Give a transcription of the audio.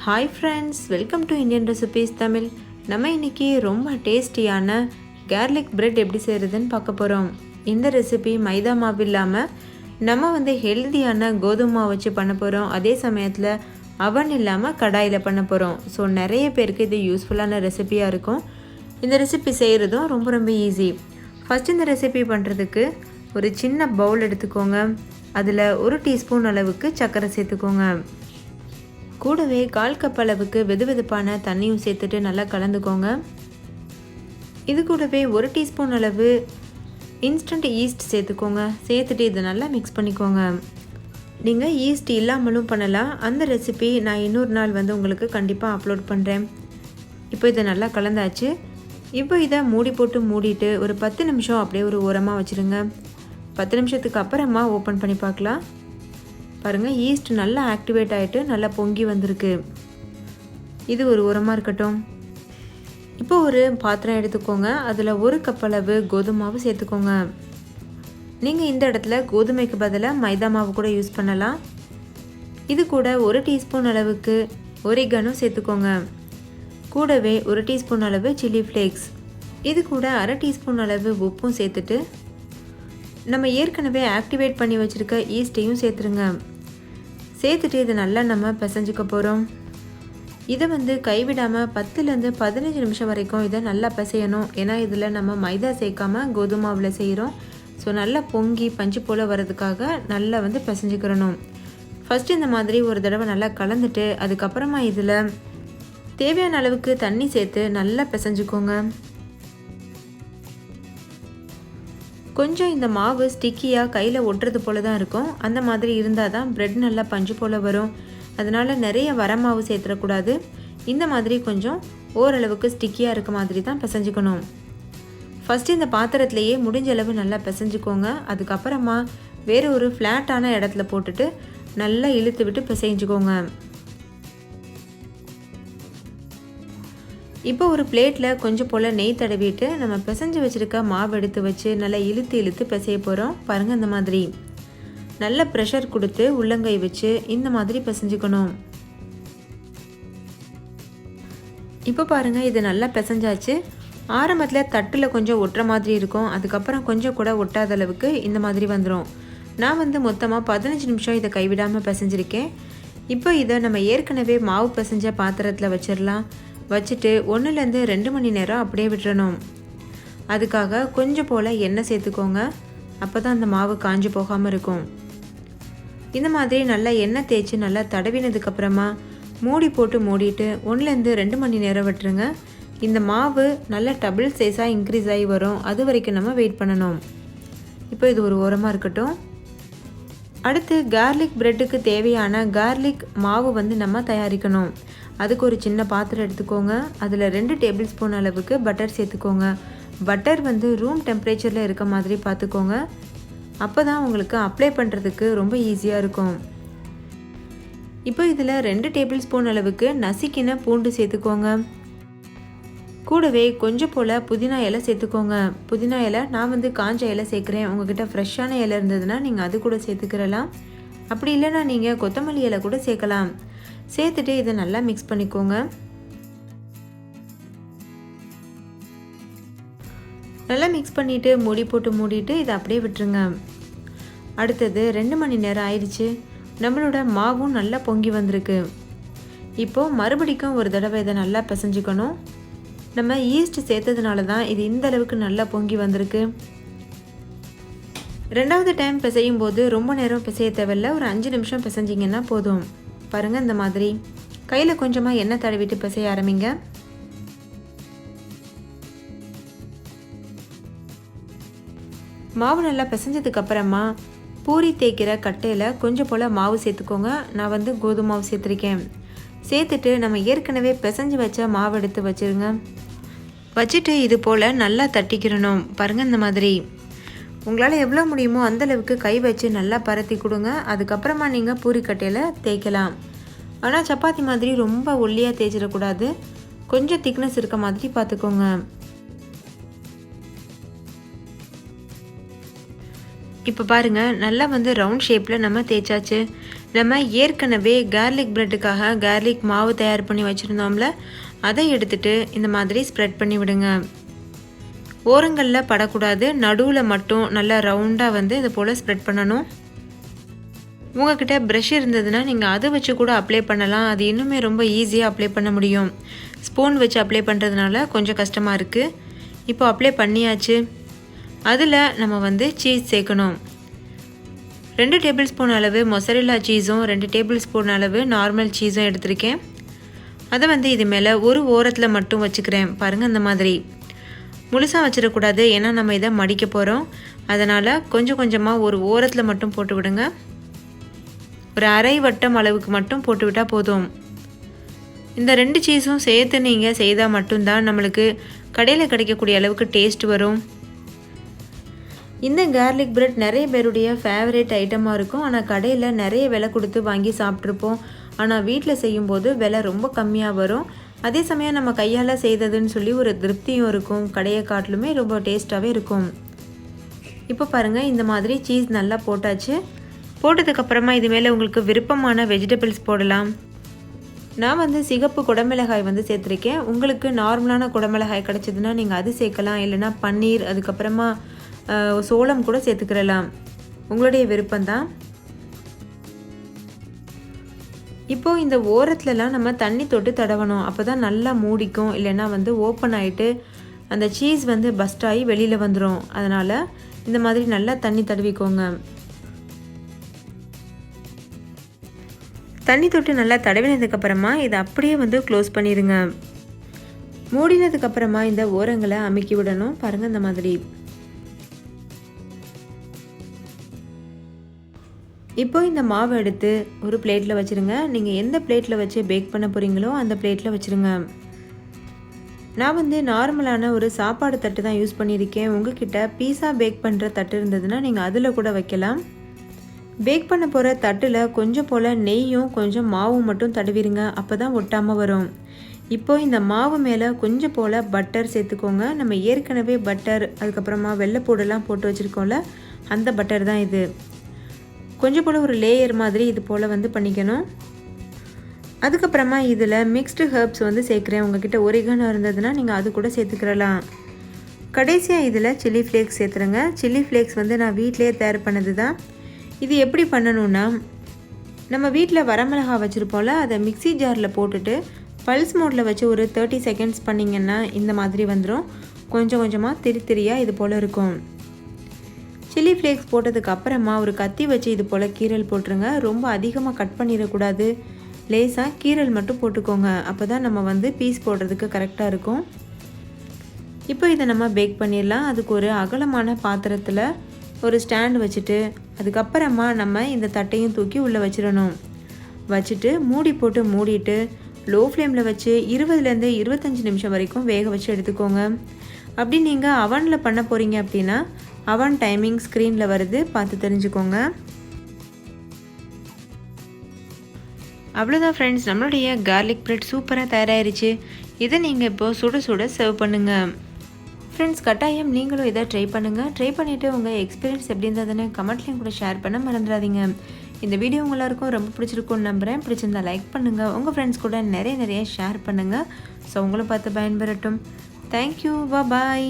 Hi friends, welcome to Indian recipes Tamil. நம்ம இன்றைக்கி ரொம்ப டேஸ்டியான கேர்லிக் பிரெட் எப்படி செய்கிறதுன்னு பார்க்க போகிறோம். இந்த ரெசிபி மைதா மாவு இல்லாமல் நம்ம ஹெல்த்தியான கோதுமை மாவு வச்சு பண்ண போகிறோம். அதே சமயத்தில் அவன் இல்லாமல் கடாயில் பண்ண போகிறோம். ஸோ நிறைய பேருக்கு இது யூஸ்ஃபுல்லான ரெசிபியாக இருக்கும். இந்த ரெசிபி செய்கிறதும் ரொம்ப ரொம்ப ஈஸி. ஃபஸ்ட் இந்த ரெசிபி பண்ணுறதுக்கு ஒரு சின்ன பவுல் எடுத்துக்கோங்க. அதில் 1 டீஸ்பூன் அளவுக்கு சர்க்கரை சேர்த்துக்கோங்க. கூடவே 1/4 கப் அளவுக்கு வெதுவெதுப்பான தண்ணியும் சேர்த்துட்டு நல்லா கலந்துக்கோங்க. இது கூடவே 1 டீஸ்பூன் அளவு இன்ஸ்டன்ட் ஈஸ்ட் சேர்த்துக்கோங்க. சேர்த்துட்டு இதை நல்லா மிக்ஸ் பண்ணிக்கோங்க. நீங்கள் ஈஸ்ட் இல்லாமலும் பண்ணலாம். அந்த ரெசிபி நான் இன்னொரு நாள் உங்களுக்கு கண்டிப்பாக அப்லோட் பண்ணுறேன். இப்போ இதை நல்லா கலந்தாச்சு. இப்போ இதை மூடி போட்டு மூடிட்டு ஒரு 10 நிமிஷம் அப்படியே ஒரு ஓரமாக வச்சுருங்க. 10 நிமிஷத்துக்கு அப்புறமா ஓப்பன் பண்ணி பார்க்கலாம். பாருங்கள், ஈஸ்ட் நல்லா ஆக்டிவேட் ஆகிட்டு நல்லா பொங்கி வந்திருக்கு. இது ஒரு ஓரமாக இருக்கட்டும். இப்போ ஒரு பாத்திரம் எடுத்துக்கோங்க. அதில் 1 கப் அளவு கோதுமை மாவு சேர்த்துக்கோங்க. நீங்கள் இந்த இடத்துல கோதுமைக்கு பதிலாக மைதா மாவு கூட யூஸ் பண்ணலாம். இது கூட 1 டீஸ்பூன் அளவுக்கு ஒரிகனோ சேர்த்துக்கோங்க. கூடவே 1 டீஸ்பூன் அளவு சில்லி ஃப்ளேக்ஸ், இது கூட 1/2 டீஸ்பூன் அளவு உப்பும் சேர்த்துட்டு நம்ம ஏற்கனவே ஆக்டிவேட் பண்ணி வச்சுருக்க ஈஸ்ட்டையும் சேர்த்துருங்க. சேர்த்துட்டு இதை நல்லா நம்ம பிசைஞ்சிக்க போகிறோம். இதை கைவிடாமல் 10லேருந்து 15 நிமிஷம் வரைக்கும் இதை நல்லா பிசையணும். ஏன்னா இதில் நம்ம மைதா சேர்க்காமல் கோதுமை மாவில் செய்கிறோம். ஸோ நல்லா பொங்கி பஞ்சு போல் வர்றதுக்காக நல்லா பிசைஞ்சிக்கிறணும். ஃபஸ்ட்டு இந்த மாதிரி ஒரு தடவை நல்லா கலந்துட்டு அதுக்கப்புறமா இதில் தேவையான அளவுக்கு தண்ணி சேர்த்து நல்லா பிசைஞ்சிக்கோங்க. கொஞ்சம் இந்த மாவு ஸ்டிக்கியாக கையில் ஒட்டுறது போல தான் இருக்கும். அந்த மாதிரி இருந்தால் தான் ப்ரெட் நல்லா பஞ்சு போல் வரும். அதனால் நிறைய வரமாவு சேர்த்துடக்கூடாது. இந்த மாதிரி கொஞ்சம் ஓரளவுக்கு ஸ்டிக்கியாக இருக்க மாதிரி தான் பிசைஞ்சிக்கணும். ஃபஸ்ட்டு இந்த பாத்திரத்துலையே முடிஞ்ச அளவு நல்லா பிசைஞ்சிக்கோங்க. அதுக்கப்புறமா வேறு ஒரு ஃப்ளாட்டான இடத்துல போட்டுட்டு நல்லா இழுத்து விட்டு பிசைஞ்சிக்கோங்க. இப்போ ஒரு பிளேட்டில் கொஞ்சம் போல் நெய் தடவிட்டு நம்ம பிசைஞ்சு வச்சுருக்க மாவு எடுத்து வச்சு நல்லா இழுத்து பிசைய போகிறோம். பாருங்கள், இந்த மாதிரி நல்ல ப்ரெஷர் கொடுத்து உள்ளங்கை வச்சு இந்த மாதிரி பிசைஞ்சுக்கணும். இப்போ பாருங்கள், இது நல்லா பிசைஞ்சாச்சு. ஆரம்பத்தில் தட்டில் கொஞ்சம் ஒட்டுற மாதிரி இருக்கும். அதுக்கப்புறம் கொஞ்சம் கூட ஒட்டாத அளவுக்கு இந்த மாதிரி வந்துடும். நான் மொத்தமாக 15 நிமிஷம் இதை கைவிடாமல் பிசைஞ்சிருக்கேன். இப்போ இதை நம்ம ஏற்கனவே மாவு பிசைஞ்ச பாத்திரத்தில் வச்சிடலாம். வச்சுட்டு 1லேருந்து 2 மணி நேரம் அப்படியே விட்டுறணும். அதுக்காக கொஞ்சம் போல் எண்ணெய் சேர்த்துக்கோங்க. அப்போ தான் அந்த மாவு காஞ்சி போகாமல் இருக்கும். இந்த மாதிரி நல்லா எண்ணெய் தேய்ச்சி நல்லா தடவினதுக்கப்புறமா மூடி போட்டு மூடிட்டு 1லேருந்து 2 மணி நேரம் விட்டுருங்க. இந்த மாவு நல்லா டபுள் சைஸாக இன்க்ரீஸ் ஆகி வரும். அது வரைக்கும் நம்ம வெயிட் பண்ணணும். இப்போ இது ஒரு ஓரமாக இருக்கட்டும். அடுத்து கார்லிக் பிரெட்டுக்கு தேவையான கார்லிக் மாவு நம்ம தயாரிக்கணும். அதுக்கு ஒரு சின்ன பாத்திரம் எடுத்துக்கோங்க. அதில் 2 டேபிள் ஸ்பூன் அளவுக்கு பட்டர் சேர்த்துக்கோங்க. பட்டர் ரூம் டெம்பரேச்சரில் இருக்க மாதிரி பார்த்துக்கோங்க. அப்போ தான் உங்களுக்கு அப்ளை பண்ணுறதுக்கு ரொம்ப ஈஸியாக இருக்கும். இப்போ இதில் 2 டேபிள் ஸ்பூன் அளவுக்கு நசுக்கின பூண்டு சேர்த்துக்கோங்க. கூடவே கொஞ்சம் போல் புதினா இலை சேர்த்துக்கோங்க. புதினா இலை நான் காஞ்ச இலை சேர்க்குறேன். உங்ககிட்ட ஃப்ரெஷ்ஷான இலை இருந்ததுன்னா நீங்கள் அது கூட சேர்த்துக்கிறலாம். அப்படி இல்லைன்னா நீங்கள் கொத்தமல்லி இலை கூட சேர்க்கலாம். சேர்த்துட்டு இதை நல்லா மிக்ஸ் பண்ணிக்கோங்க. நல்லா மிக்ஸ் பண்ணிவிட்டு மூடி போட்டு மூடிட்டு இதை அப்படியே விட்டுருங்க. அடுத்தது 2 மணி நேரம் ஆயிடுச்சு. நம்மளோட மாவும் நல்லா பொங்கி வந்திருக்கு. இப்போது மறுபடிக்கும் ஒரு தடவை இதை நல்லா பிசைஞ்சிக்கணும். நம்ம ஈஸ்ட் சேர்த்ததுனால தான் இது இந்த அளவுக்கு நல்லா பொங்கி வந்திருக்கு. 2வது டைம் பிசையும் போது ரொம்ப நேரம் பிசைய தேவையில்லை. ஒரு 5 நிமிஷம் பிசைஞ்சிங்கன்னா போதும். பாருங்கள், இந்த மாதிரி கையில் கொஞ்சமாக எண்ணெய் தடவிட்டு பிசைய ஆரம்பிங்க. மாவு நல்லா பிசைஞ்சதுக்கப்புறமா பூரி தேய்க்கிற கட்டையில் கொஞ்சம் போல் மாவு சேர்த்துக்கோங்க. நான் கோதுமை மாவு சேர்த்துருக்கேன். சேர்த்துட்டு நம்ம ஏற்கனவே பிசைஞ்சு வச்ச மாவு எடுத்து வச்சுருங்க. வச்சுட்டு இது போல் நல்லா தட்டிக்கிறணும். பாருங்கள், இந்த மாதிரி உங்களால் எவ்வளோ முடியுமோ அந்தளவுக்கு கை வச்சு நல்லா பரத்தி கொடுங்க. அதுக்கப்புறமா நீங்கள் பூரிக்கட்டையில் தேய்க்கலாம். ஆனால் சப்பாத்தி மாதிரி ரொம்ப ஒல்லியாக தேய்ச்சிடக்கூடாது. கொஞ்சம் திக்னஸ் இருக்க மாதிரி பார்த்துக்கோங்க. இப்போ பாருங்கள், நல்லா ரவுண்ட் ஷேப்பில் நம்ம தேய்ச்சாச்சு. நம்ம ஏற்கனவே கார்லிக் ப்ரெட்டுக்காக கார்லிக் மாவு தயார் பண்ணி வச்சுருந்தோம்ல, அதை எடுத்துகிட்டு இந்த மாதிரி ஸ்ப்ரெட் பண்ணி விடுங்க. ஓரங்களில் படக்கூடாது, நடுவில் மட்டும் நல்லா ரவுண்டாக வந்து இது போல் ஸ்ப்ரெட் பண்ணணும். உங்கள்கிட்ட ப்ரஷ் இருந்ததுன்னா நீங்கள் அதை வச்சு கூட அப்ளை பண்ணலாம். அது இன்னுமே ரொம்ப ஈஸியாக அப்ளை பண்ண முடியும். ஸ்பூன் வச்சு அப்ளை பண்ணுறதுனால கொஞ்சம் கஷ்டமாக இருக்குது. இப்போ அப்ளை பண்ணியாச்சு. அதில் நம்ம வந்து சீஸ் சேர்க்கணும். 2 டேபிள் ஸ்பூன் அளவு மொசரெல்லா சீஸும் 2 டேபிள் ஸ்பூன் அளவு நார்மல் சீஸும் எடுத்திருக்கேன். அதை வந்து இது மேலே ஒரு ஓரத்தில் மட்டும் வச்சுக்கிறேன். பாருங்கள், அந்த மாதிரி முழுசாக வச்சிடக்கூடாது, ஏன்னா நம்ம இதை மடிக்க போகிறோம். அதனால் கொஞ்சம் கொஞ்சமாக ஒரு ஓரத்தில் மட்டும் போட்டு விடுங்க. ஒரு அரை வட்டம் அளவுக்கு மட்டும் போட்டு விட்டால் போதும். இந்த 2 சீஸும் சேர்த்து நீங்கள் செய்தால் மட்டும்தான் நம்மளுக்கு கடையில் கிடைக்கக்கூடிய அளவுக்கு டேஸ்ட் வரும். இந்த கார்லிக் பிரெட் நிறைய பேருடைய ஃபேவரேட் ஐட்டமாக இருக்கும். ஆனால் கடையில் நிறைய விலை கொடுத்து வாங்கி சாப்பிட்ருப்போம். ஆனால் வீட்டில் செய்யும்போது விலை ரொம்ப கம்மியாக வரும். அதே சமயம் நம்ம கையால் செய்ததுன்னு சொல்லி ஒரு திருப்தியும் இருக்கும். கடையை காட்டிலுமே ரொம்ப டேஸ்ட்டாகவே இருக்கும். இப்போ பாருங்கள், இந்த மாதிரி சீஸ் நல்லா போட்டாச்சு. போட்டதுக்கப்புறமா இது மேலே உங்களுக்கு விருப்பமான வெஜிடபிள்ஸ் போடலாம். நான் வந்து சிகப்பு குடமிளகாய் வந்து சேர்த்துருக்கேன். உங்களுக்கு நார்மலான குடமிளகாய் கிடச்சிதுன்னா நீங்கள் அது சேர்க்கலாம். இல்லைனா பன்னீர், அதுக்கப்புறமா சோளம் கூட சேர்த்துக்கிறலாம். உங்களுடைய விருப்பம்தான். இப்போது இந்த ஓரத்துலலாம் நம்ம தண்ணி தொட்டு தடவணும். அப்போ தான் நல்லா மூடிக்கும். இல்லைன்னா வந்து ஓப்பன் ஆகிட்டு அந்த சீஸ் வந்து பஸ்ட் ஆகி வெளியில் வந்துடும். அதனால் இந்த மாதிரி நல்லா தண்ணி தடவிக்கோங்க. தண்ணி தொட்டு நல்லா தடவினதுக்கப்புறமா இதை அப்படியே வந்து க்ளோஸ் பண்ணிடுங்க. மூடினதுக்கப்புறமா இந்த ஓரங்களை அமுக்கி விடணும். பாருங்கள், இந்த மாதிரி. இப்போ இந்த மாவை எடுத்து ஒரு பிளேட்டில் வச்சுருங்க. நீங்கள் எந்த பிளேட்டில் வச்சு பேக் பண்ண போகிறீங்களோ அந்த பிளேட்டில் வச்சுருங்க. நான் வந்து நார்மலான ஒரு சாப்பாடு தட்டு தான் யூஸ் பண்ணியிருக்கேன். உங்ககிட்ட பீஸா பேக் பண்ணுற தட்டு இருந்ததுன்னா நீங்கள் அதில் கூட வைக்கலாம். பேக் பண்ண போகிற தட்டில் கொஞ்சம் போல் நெய்யும் கொஞ்சம் மாவும் மட்டும் தடவிடுங்க. அப்போ தான் ஒட்டாமல் வரும். இப்போ இந்த மாவு மேலே கொஞ்சம் போல் பட்டர் சேர்த்துக்கோங்க. நம்ம ஏற்கனவே பட்டர், அதுக்கப்புறமா வெள்ளைப்பூடெல்லாம் போட்டு வச்சுருக்கோம்ல, அந்த பட்டர் தான் இது. கொஞ்சம் போல் ஒரு லேயர் மாதிரி இது போல் வந்து பண்ணிக்கணும். அதுக்கப்புறமா இதில் மிக்ஸ்டு ஹெர்ப்ஸ் வந்து சேர்க்குறேன். உங்ககிட்ட ஒரிகானோ இருந்ததுன்னா நீங்கள் அது கூட சேர்த்துக்கிறலாம். கடைசியாக இதில் சில்லி ஃப்ளேக்ஸ் சேர்த்துருங்க. சில்லி ஃப்ளேக்ஸ் வந்து நான் வீட்டிலேயே தயார் பண்ணது தான். இது எப்படி பண்ணணுன்னா, நம்ம வீட்டில் வரமிளகா வச்சுருப்போம்ல, அதை மிக்ஸி ஜாரில் போட்டுட்டு பல்ஸ் மோடில் வச்சு ஒரு 30 செகண்ட்ஸ் பண்ணிங்கன்னா இந்த மாதிரி வந்துடும். கொஞ்சம் கொஞ்சமாக திரியாக இது போல் இருக்கும். சில்லி ஃப்ளேக்ஸ் போட்டதுக்கு அப்புறமா ஒரு கத்தி வச்சு இது போல் கீரல் போட்டுருங்க. ரொம்ப அதிகமாக கட் பண்ணிடக்கூடாது, லேசாக கீரல் மட்டும் போட்டுக்கோங்க. அப்போ தான் நம்ம வந்து பீஸ் போடுறதுக்கு கரெக்டாக இருக்கும். இப்போ இதை நம்ம பேக் பண்ணிடலாம். அதுக்கு ஒரு அகலமான பாத்திரத்தில் ஒரு ஸ்டாண்ட் வச்சுட்டு அதுக்கப்புறமா நம்ம இந்த தட்டையும் தூக்கி உள்ளே வச்சிடணும். வச்சுட்டு மூடி போட்டு மூடிட்டு லோ ஃப்ளேமில் வச்சு 20லேருந்து 25 நிமிஷம் வரைக்கும் வேக வச்சு எடுத்துக்கோங்க. அப்படி நீங்கள் அவனில் பண்ண போகிறீங்க அப்படின்னா அவன் டைமிங் ஸ்க்ரீனில் வருது, பார்த்து தெரிஞ்சுக்கோங்க. அவ்வளோதான் ஃப்ரெண்ட்ஸ், நம்மளுடைய கார்லிக் பிரெட் சூப்பராக தயாராகிருச்சு. இதை நீங்கள் இப்போது சுட சுட சர்வ் பண்ணுங்கள். ஃப்ரெண்ட்ஸ், கட்டாயம் நீங்களும் இதை ட்ரை பண்ணுங்கள். ட்ரை பண்ணிவிட்டு உங்கள் எக்ஸ்பீரியன்ஸ் எப்படி இருந்ததுன்னு கமெண்ட்லேயும் கூட ஷேர் பண்ண மறந்துடாதீங்க. இந்த வீடியோ எல்லாருக்கும் ரொம்ப பிடிச்சிருக்கும்னு நம்புகிறேன். பிடிச்சிருந்தா லைக் பண்ணுங்கள். உங்கள் ஃப்ரெண்ட்ஸ் கூட நிறைய ஷேர் பண்ணுங்கள். ஸோ உங்களும் பார்த்து பயன்பெறட்டும். தேங்க்யூ, பாய்.